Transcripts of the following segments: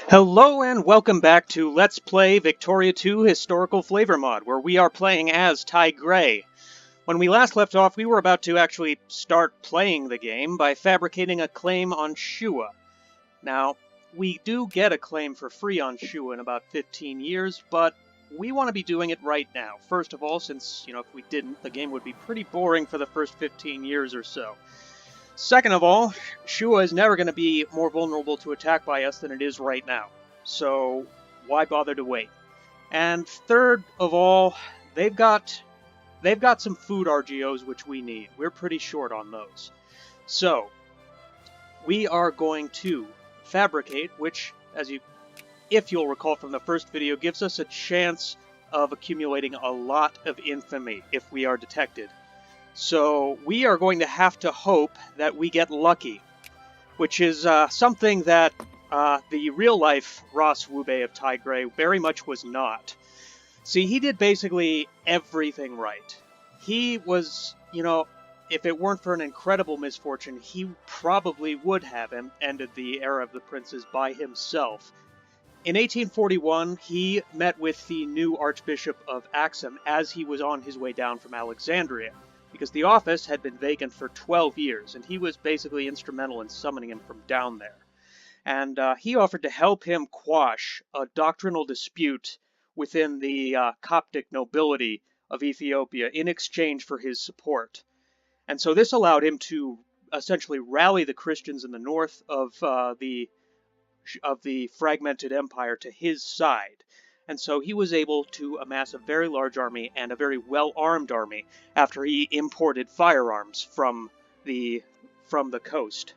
Hello and welcome back to Let's Play Victoria 2 Historical Flavor Mod, where we are playing as Ty Gray. When we last left off, we were about to actually start playing the game by fabricating a claim on Shewa. Now, we do get a claim for free on Shewa in about 15 years, but we want to be doing it right now. First of all, since, if we didn't, the game would be pretty boring for the first 15 years or so. Second of all, Shewa is never going to be more vulnerable to attack by us than it is right now, so why bother to wait? And third of all, they've got some food RGOs which we need. We're pretty short on those. So, we are going to fabricate, which, if you'll recall from the first video, gives us a chance of accumulating a lot of infamy if we are detected. So we are going to have to hope that we get lucky, which is something that the real-life Ras Wube of Ty Gray very much was not. See, he did basically everything right. He was, if it weren't for an incredible misfortune, he probably would have ended the era of the princes by himself. In 1841, he met with the new Archbishop of Axum as he was on his way down from Alexandria, because the office had been vacant for 12 years, and he was basically instrumental in summoning him from down there. And he offered to help him quash a doctrinal dispute within the Coptic nobility of Ethiopia in exchange for his support. And so this allowed him to essentially rally the Christians in the north of the fragmented empire to his side. And so he was able to amass a very large army and a very well-armed army after he imported firearms from the coast.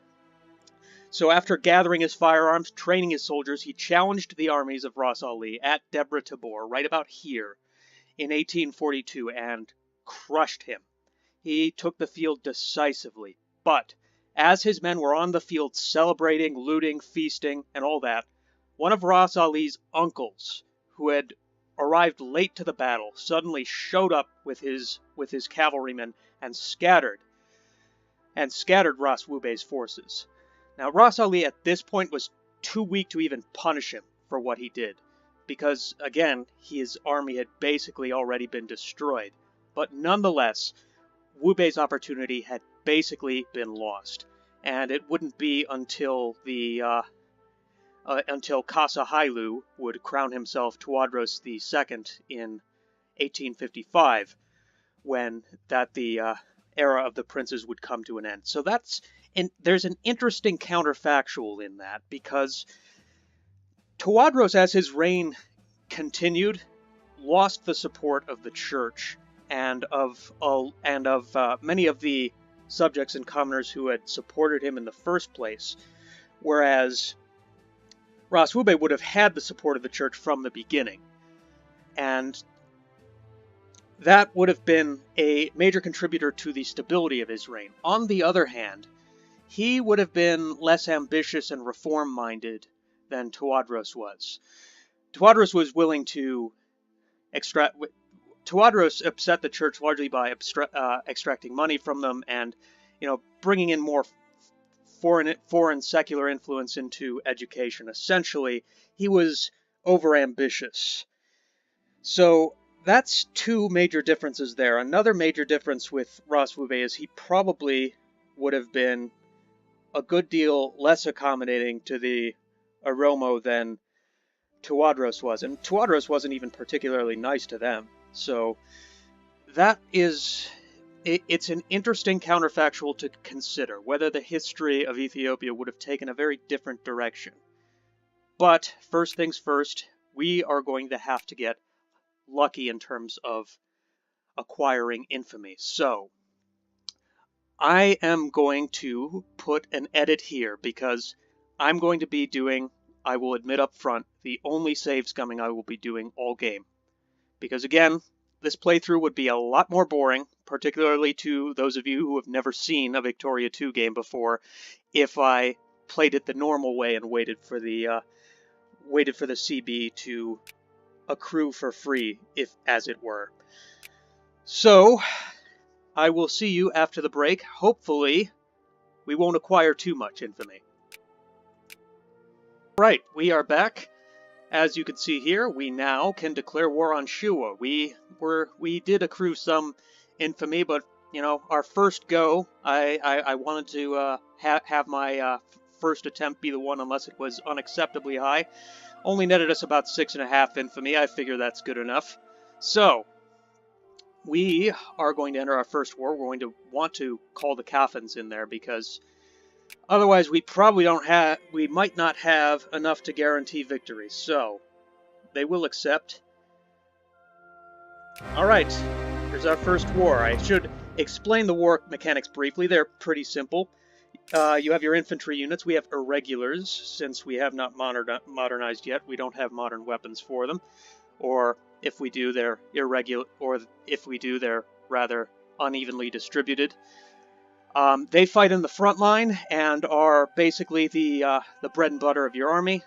So after gathering his firearms, training his soldiers, he challenged the armies of Ras Ali at Debre Tabor, right about here, in 1842, and crushed him. He took the field decisively, but as his men were on the field celebrating, looting, feasting, and all that, one of Ras Ali's uncles, who had arrived late to the battle, suddenly showed up with his cavalrymen and scattered Ras Wube's forces. Now, Ras Ali at this point was too weak to even punish him for what he did, because, again, his army had basically already been destroyed. But nonetheless, Wube's opportunity had basically been lost, and it wouldn't be until until Kasa Hailu would crown himself Tawadros II in 1855, when the era of the princes would come to an end. So there's an interesting counterfactual in that, because Tawadros, as his reign continued, lost the support of the church and of many of the subjects and commoners who had supported him in the first place, whereas Ras Wube would have had the support of the church from the beginning, and that would have been a major contributor to the stability of his reign. On the other hand, he would have been less ambitious and reform-minded than Tawadros was. Tawadros was willing to Tawadros upset the church largely by extracting money from them and, bringing in more foreign secular influence into education. Essentially, he was overambitious. So that's two major differences there. Another major difference with Ras Wube is he probably would have been a good deal less accommodating to the Oromo than Tawadros was. And Tawadros wasn't even particularly nice to them. So it's an interesting counterfactual to consider, whether the history of Ethiopia would have taken a very different direction. But first things first, we are going to have to get lucky in terms of acquiring infamy. So I am going to put an edit here, because I'm going to be doing, I will admit up front, the only save scumming I will be doing all game. Because again, this playthrough would be a lot more boring, particularly to those of you who have never seen a Victoria 2 game before, if I played it the normal way and waited for the CB to accrue for free, as it were. So I will see you after the break. Hopefully, we won't acquire too much infamy. Right, we are back. As you can see here, we now can declare war on Shewa. We did accrue some infamy, but you know, our first go, I wanted to have my first attempt be the one, unless it was unacceptably high. Only netted us about 6.5 infamy. I figure that's good enough. So we are going to enter our first war. We're going to want to call the Coffins in there because otherwise we might not have enough to guarantee victory. So they will accept. Alright, here's our first war. I should explain the war mechanics briefly. They're pretty simple. You have your infantry units. We have irregulars, since we have not modernized yet. We don't have modern weapons for them. Or if we do, they're irregular, or if we do, they're rather unevenly distributed. They fight in the front line and are basically the bread and butter of your army.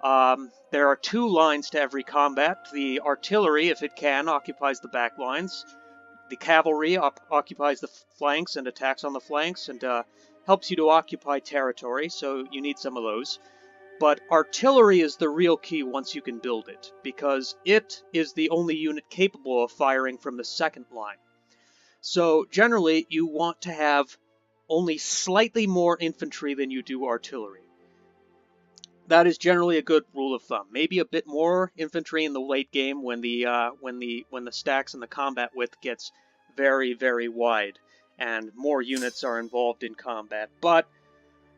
There are 2 lines to every combat. The artillery, if it can, occupies the back lines. The cavalry occupies the flanks and attacks on the flanks and helps you to occupy territory, so you need some of those. But artillery is the real key once you can build it, because it is the only unit capable of firing from the second line. So generally, you want to have only slightly more infantry than you do artillery. That is generally a good rule of thumb. Maybe a bit more infantry in the late game when the stacks and the combat width gets very, very wide and more units are involved in combat. But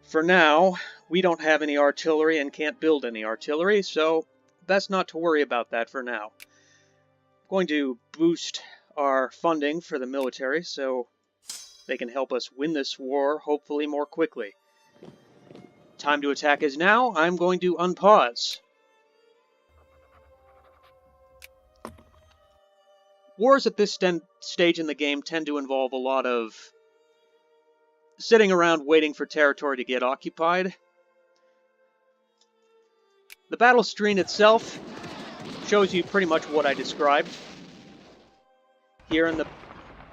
for now, we don't have any artillery and can't build any artillery, so best not to worry about that for now. I'm going to boost our funding for the military so they can help us win this war, hopefully more quickly. Time to attack is now. I'm going to unpause. Wars at this stage in the game tend to involve a lot of sitting around waiting for territory to get occupied. The battle screen itself shows you pretty much what I described. Here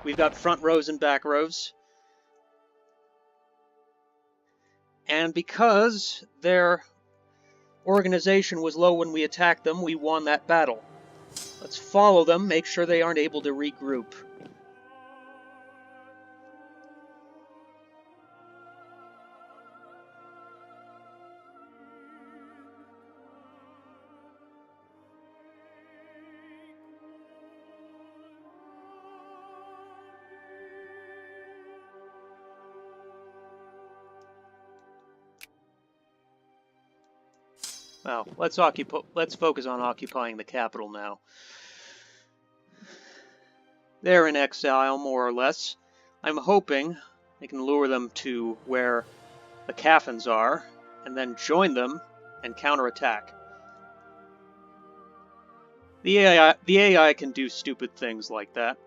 we've got front rows and back rows. And because their organization was low when we attacked them, we won that battle. Let's follow them, make sure they aren't able to regroup. Well, let's focus on occupying the capital now. They're in exile, more or less. I'm hoping I can lure them to where the Coffins are, and then join them and counterattack. The AI can do stupid things like that.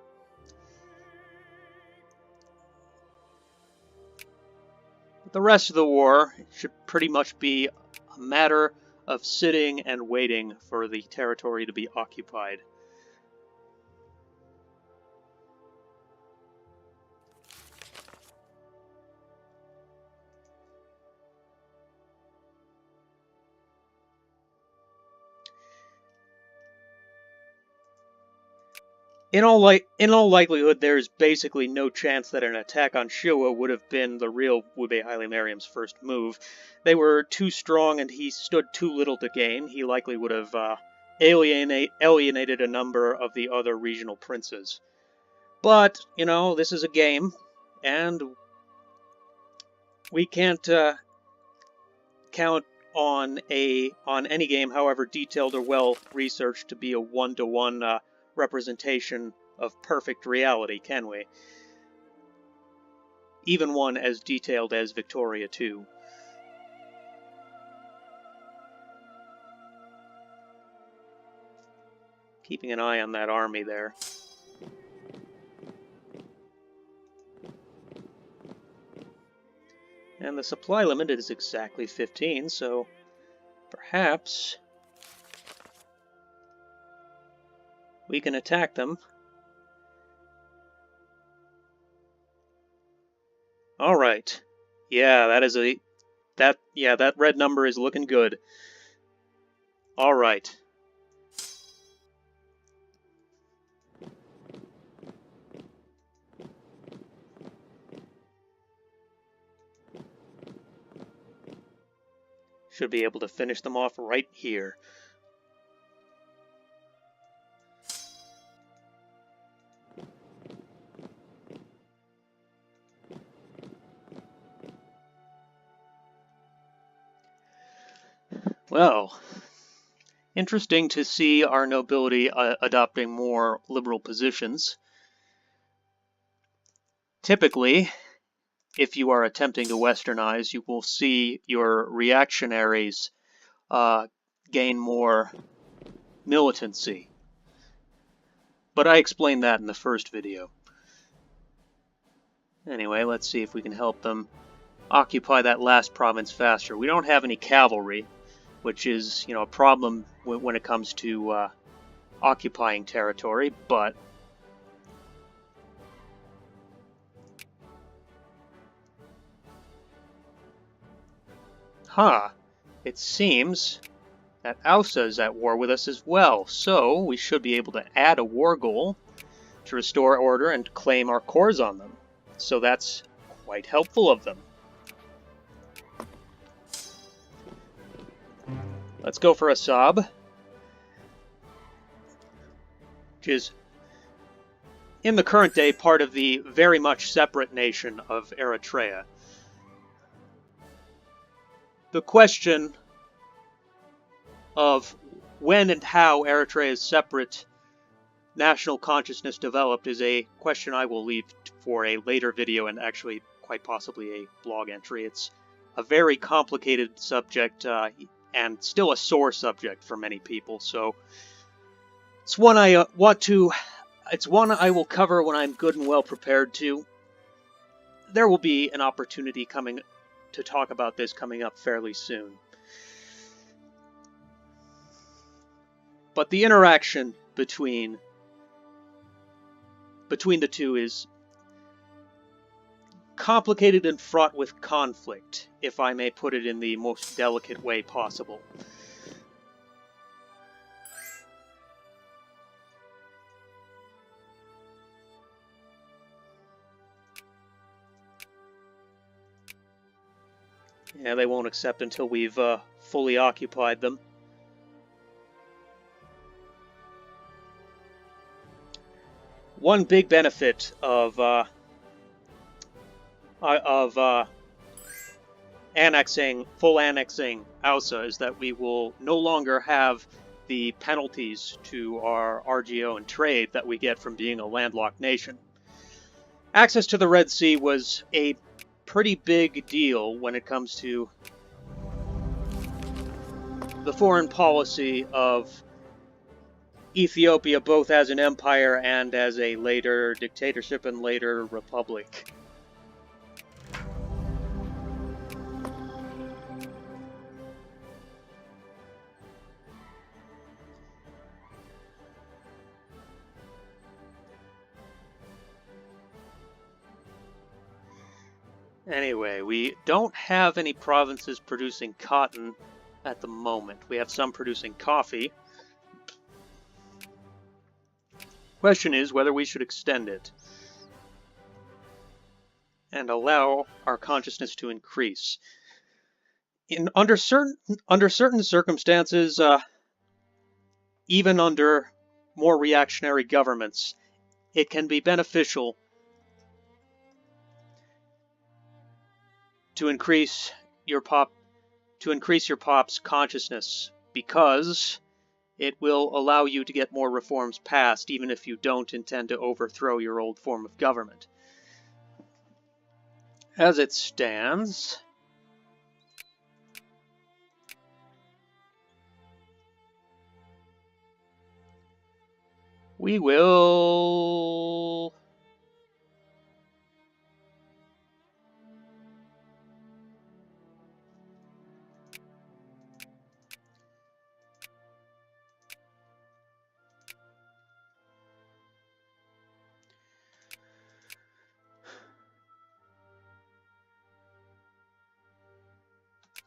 But the rest of the war should pretty much be a matter of sitting and waiting for the territory to be occupied. In all likelihood, there's basically no chance that an attack on Shewa would have been the real Wube Haile Mariam's first move. They were too strong and he stood too little to gain. He likely would have alienated a number of the other regional princes. But, you know, this is a game, and we can't count on any game, however detailed or well researched, to be a one-to-one representation of perfect reality, can we? Even one as detailed as Victoria 2. Keeping an eye on that army there. And the supply limit is exactly 15, so perhaps we can attack them. All right. Yeah, that red number is looking good. All right. Should be able to finish them off right here. Well, interesting to see our nobility adopting more liberal positions. Typically, if you are attempting to westernize, you will see your reactionaries gain more militancy. But I explained that in the first video. Anyway, let's see if we can help them occupy that last province faster. We don't have any cavalry, which is, a problem when it comes to occupying territory, but it seems that Ausa is at war with us as well, so we should be able to add a war goal to restore order and claim our cores on them. So that's quite helpful of them. Let's go for Assab, which is, in the current day, part of the very much separate nation of Eritrea. The question of when and how Eritrea's separate national consciousness developed is a question I will leave for a later video and actually quite possibly a blog entry. It's a very complicated subject and still a sore subject for many people, so it's one I it's one I will cover when I'm good and well prepared to. There will be an opportunity coming to talk about this coming up fairly soon. But the interaction between the two is complicated and fraught with conflict, if I may put it in the most delicate way possible. Yeah, they won't accept until we've fully occupied them. One big benefit of full annexing Ausa is that we will no longer have the penalties to our RGO and trade that we get from being a landlocked nation. Access to the Red Sea was a pretty big deal when it comes to the foreign policy of Ethiopia, both as an empire and as a later dictatorship and later republic. Anyway, we don't have any provinces producing cotton at the moment. We have some producing coffee. Question is whether we should extend it and allow our consciousness to increase. Under certain circumstances, even under more reactionary governments, it can be beneficial to increase your pop's consciousness, because it will allow you to get more reforms passed, even if you don't intend to overthrow your old form of government. As it stands, we will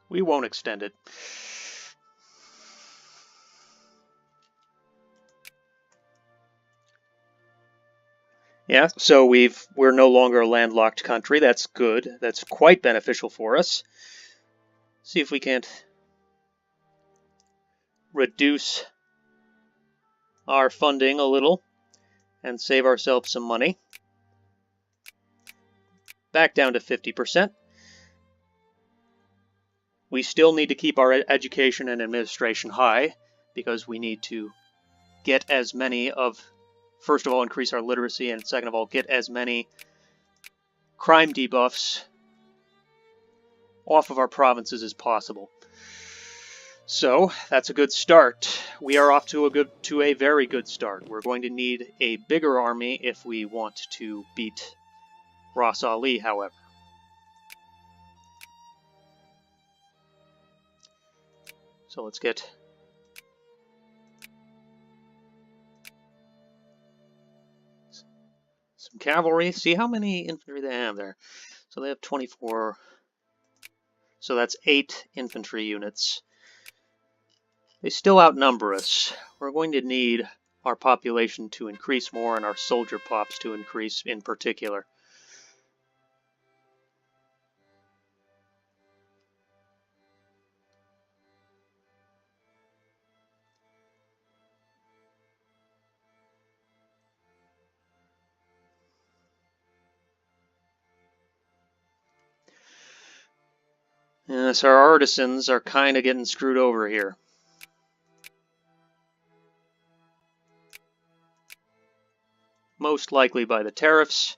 we won't extend it. Yeah, so we're no longer a landlocked country. That's good. That's quite beneficial for us. See if we can't reduce our funding a little and save ourselves some money. Back down to 50%. We still need to keep our education and administration high because we need to get as many of, first of all, increase our literacy, and second of all, get as many crime debuffs off of our provinces as possible. So that's a good start. We are off to a very good start. We're going to need a bigger army if we want to beat Ras Ali, however. So let's get some cavalry. See how many infantry they have there. So they have 24. So that's 8 infantry units. They still outnumber us. We're going to need our population to increase more and our soldier pops to increase in particular. Yes, our artisans are kind of getting screwed over here. Most likely by the tariffs.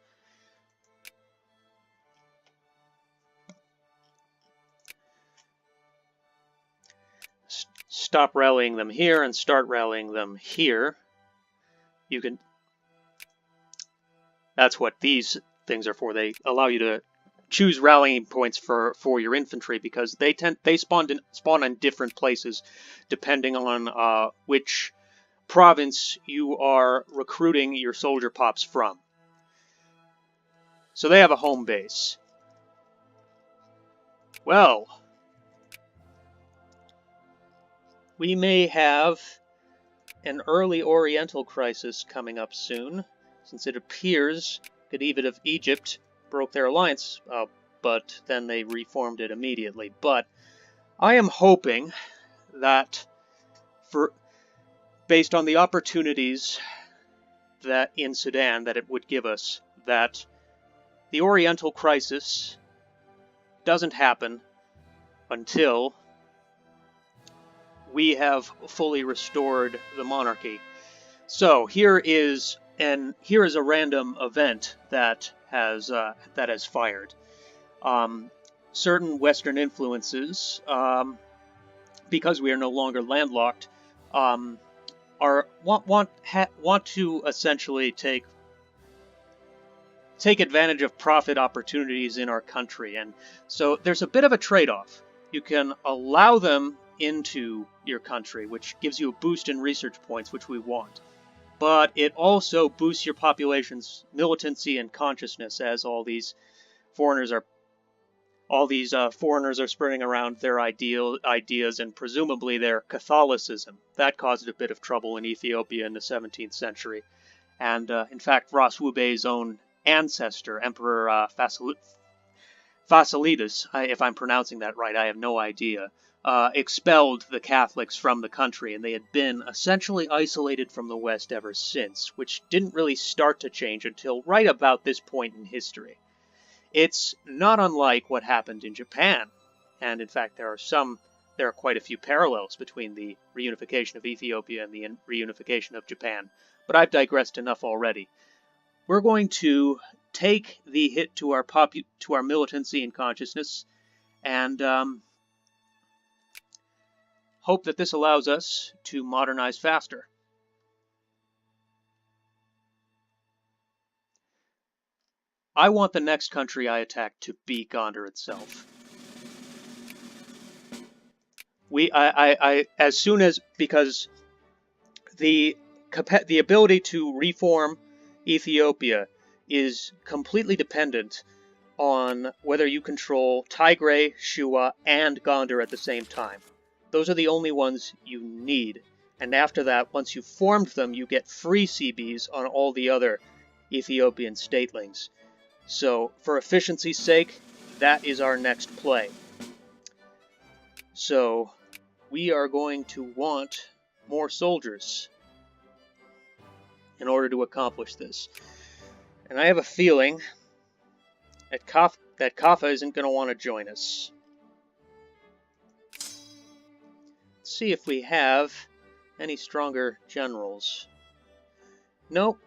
Stop rallying them here and start rallying them here. You can. That's what these things are for. They allow you to choose rallying points for your infantry because they spawn in different places depending on which province you are recruiting your soldier pops from. So they have a home base. Well, we may have an early Oriental crisis coming up soon, since it appears Khedive of Egypt broke their alliance, but then they reformed it immediately. But I am hoping that, based on the opportunities that in Sudan that it would give us, that the Oriental crisis doesn't happen until we have fully restored the monarchy. So here is a random event that has fired. Certain Western influences, because we are no longer landlocked, want to essentially take advantage of profit opportunities in our country, and so there's a bit of a trade-off. You can allow them into your country, which gives you a boost in research points, which we want. But it also boosts your population's militancy and consciousness, as all these foreigners are spreading around their ideas and presumably their Catholicism. That caused a bit of trouble in Ethiopia in the 17th century. And in fact, Ras Wube's own ancestor, Emperor Fasilides, if I'm pronouncing that right, I have no idea, expelled the Catholics from the country, and they had been essentially isolated from the West ever since, which didn't really start to change until right about this point in history. It's not unlike what happened in Japan, and in fact there are quite a few parallels between the reunification of Ethiopia and the reunification of Japan, but I've digressed enough already. We're going to take the hit to our militancy and consciousness, and hope that this allows us to modernize faster. I want the next country I attack to be Gondar itself. Because the ability to reform Ethiopia is completely dependent on whether you control Tigray, Shewa, and Gondar at the same time. Those are the only ones you need. And after that, once you've formed them, you get free CBs on all the other Ethiopian statelings. So, for efficiency's sake, that is our next play. So, we are going to want more soldiers in order to accomplish this. And I have a feeling that Kaffa isn't going to want to join us. Let's see if we have any stronger generals. Nope.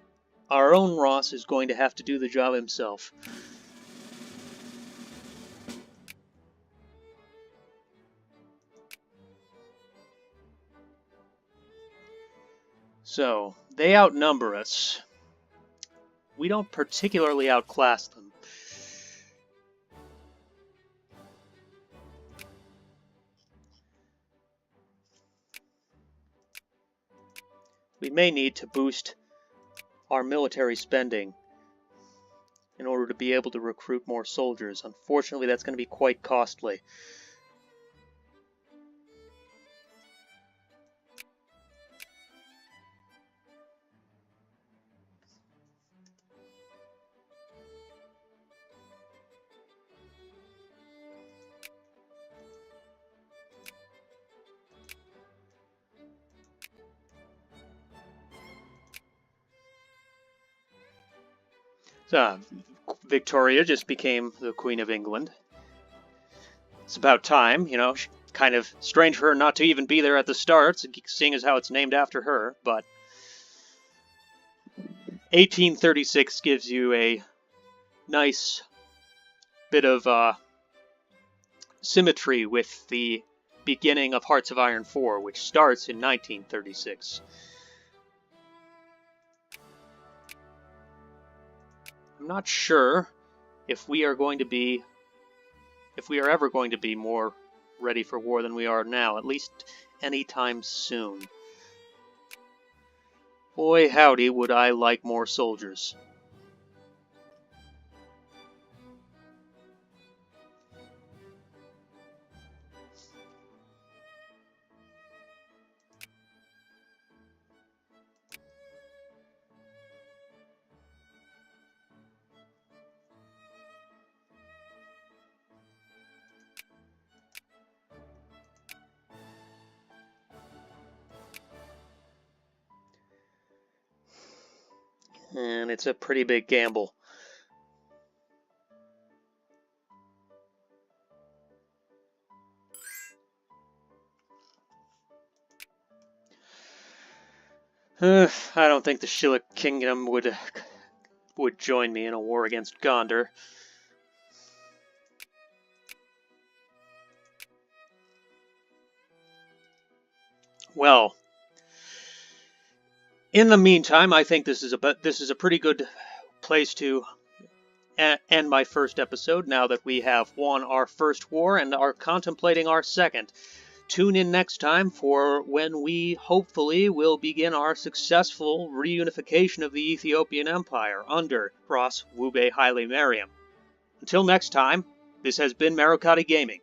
Our own Ras is going to have to do the job himself. So, they outnumber us. We don't particularly outclass them. We may need to boost our military spending in order to be able to recruit more soldiers. Unfortunately, that's going to be quite costly. Victoria just became the Queen of England. It's about time, you know. Kind of strange for her not to even be there at the start, seeing as how it's named after her, but 1836 gives you a nice bit of symmetry with the beginning of Hearts of Iron 4, which starts in 1936. I'm not sure if we are ever going to be more ready for war than we are now, at least anytime soon. Boy, howdy, would I like more soldiers. And it's a pretty big gamble. I don't think the Shilluk Kingdom would join me in a war against Gondar. Well, in the meantime, I think this is a pretty good place to end my first episode, now that we have won our first war and are contemplating our second. Tune in next time for when we hopefully will begin our successful reunification of the Ethiopian Empire under Ras Wube Haile Mariam. Until next time, this has been Marikati Gaming.